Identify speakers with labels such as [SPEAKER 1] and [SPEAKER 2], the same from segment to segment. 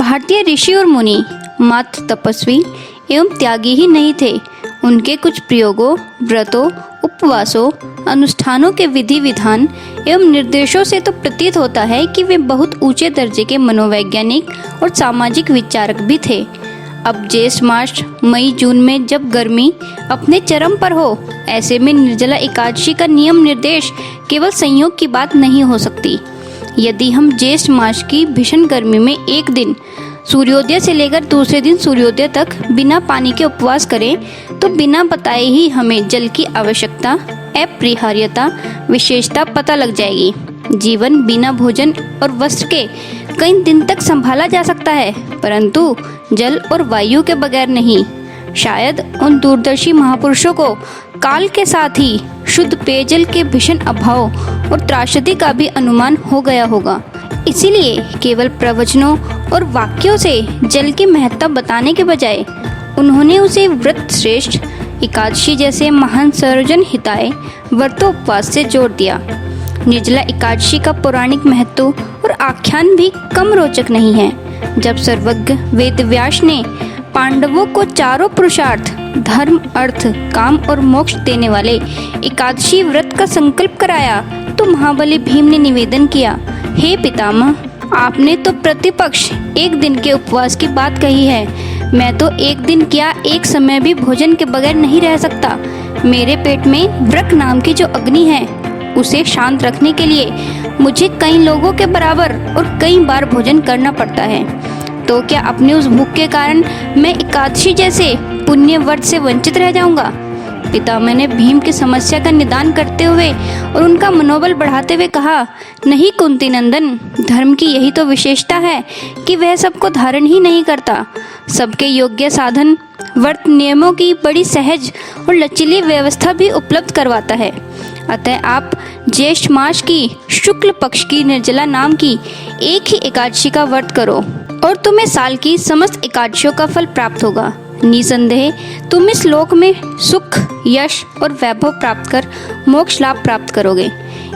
[SPEAKER 1] भारतीय ऋषि और मुनि मात्र तपस्वी एवं त्यागी ही नहीं थे, उनके कुछ प्रयोगों, व्रतों, उपवासों, अनुष्ठानों के विधि विधान एवं निर्देशों से तो प्रतीत होता है कि वे बहुत ऊंचे दर्जे के मनोवैज्ञानिक और सामाजिक विचारक भी थे। अब ज्येष्ठ मास, मई जून में जब गर्मी अपने चरम पर हो, ऐसे में निर्जला एकादशी का नियम निर्देश केवल संयोग की बात नहीं हो सकती। यदि हम ज्येष्ठ मास की भीषण गर्मी में एक दिन सूर्योदय से लेकर दूसरे दिन सूर्योदय तक बिना पानी के उपवास करें तो बिना बताए ही हमें जल की आवश्यकता, अपरिहार्यता, विशेषता पता लग जाएगी। जीवन बिना भोजन और वस्त्र के कई दिन तक संभाला जा सकता है, परंतु जल और वायु के बगैर नहीं। शायद उन दूरदर्शी महापुरुषों को काल के साथ ही शुद्ध पेयजल के भीषण अभाव और त्रासदी का भी अनुमान हो गया होगा। इसीलिए केवल प्रवचनों और वाक्यों से जल की महत्ता बताने के बजाय उन्होंने उसे व्रत श्रेष्ठ एकादशी जैसे महान सर्वजन हिताय व्रतोपवास से जोड़ दिया। निर्जला एकादशी का पौराणिक महत्व और आख्यान भी कम रोचक नहीं है। जब सर्वज्ञ वेदव्यास ने पांडवों को चारों पुरुषार्थ धर्म, अर्थ, काम और मोक्ष देने वाले एकादशी व्रत का संकल्प कराया तो महाबली भीम ने निवेदन किया, हे पितामह, आपने तो प्रतिपक्ष एक दिन के उपवास की बात कही है। मैं तो एक दिन क्या एक समय भी भोजन के बगैर नहीं रह सकता। मेरे पेट में वृक नाम की जो अग्नि है उसे शांत रखने के लिए मुझे कई लोगों के बराबर और कई बार भोजन करना पड़ता है। तो क्या अपने उस भूख के कारण मैं एकादशी जैसे पुण्य व्रत से वंचित रह जाऊंगा? पितामह ने भीम की समस्या का निदान करते हुए और उनका मनोबल बढ़ाते हुए कहा, नहीं कुंती नंदन, धर्म की यही तो विशेषता है कि वह सबको धारण ही नहीं करता। सबके योग्य साधन व्रत नियमों की बड़ी सहज और लचीली व्यवस्था भी उपलब्ध करवाता है। अतः आप ज्येष्ठ मास की शुक्ल पक्ष की निर्जला नाम की एक ही एकादशी का व्रत करो और तुम्हें साल की समस्त एकादशियों का फल प्राप्त होगा। निसंदेह तुम इस लोक में सुख, यश और वैभव प्राप्त कर मोक्ष लाभ प्राप्त करोगे।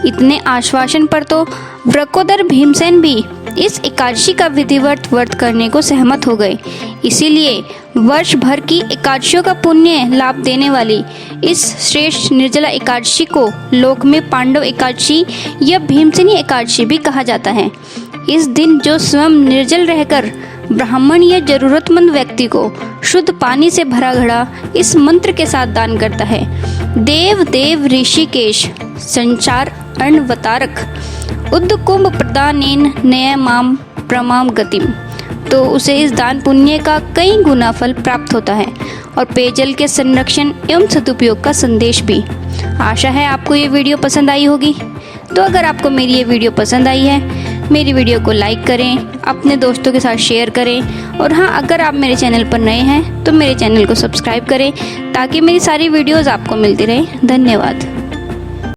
[SPEAKER 1] इतने आश्वासन पर तो वृकोदर भीमसेन भी इस एकादशी का विधिवत व्रत करने को सहमत हो गए। इसीलिए वर्ष भर की एकादशियों का पुण्य लाभ देने वाली इस श्रेष्ठ निर्जला एकादशी को लोक में पांडव एकादशी या भीमसेनी एकादशी भी कहा जाता है। इस दिन जो स्वयं निर्जल रहकर ब्राह्मण या जरूरतमंद व्यक्ति को शुद्ध पानी से भरा घड़ा इस मंत्र के साथ दान करता है, देव देव ऋषिकेश संचार अर्णवतारक उद्कुंभ प्रदानेन नय माम प्रमाम गतिम, तो उसे इस दान पुण्य का कई गुना फल प्राप्त होता है और पेयजल के संरक्षण एवं सदुपयोग का संदेश भी। आशा है आपको ये वीडियो पसंद आई होगी। तो अगर आपको मेरी ये वीडियो पसंद आई है, मेरी वीडियो को लाइक करें, अपने दोस्तों के साथ शेयर करें और हाँ, अगर आप मेरे चैनल पर नए हैं तो मेरे चैनल को सब्सक्राइब करें ताकि मेरी सारी वीडियोज़ आपको मिलती रहे। धन्यवाद।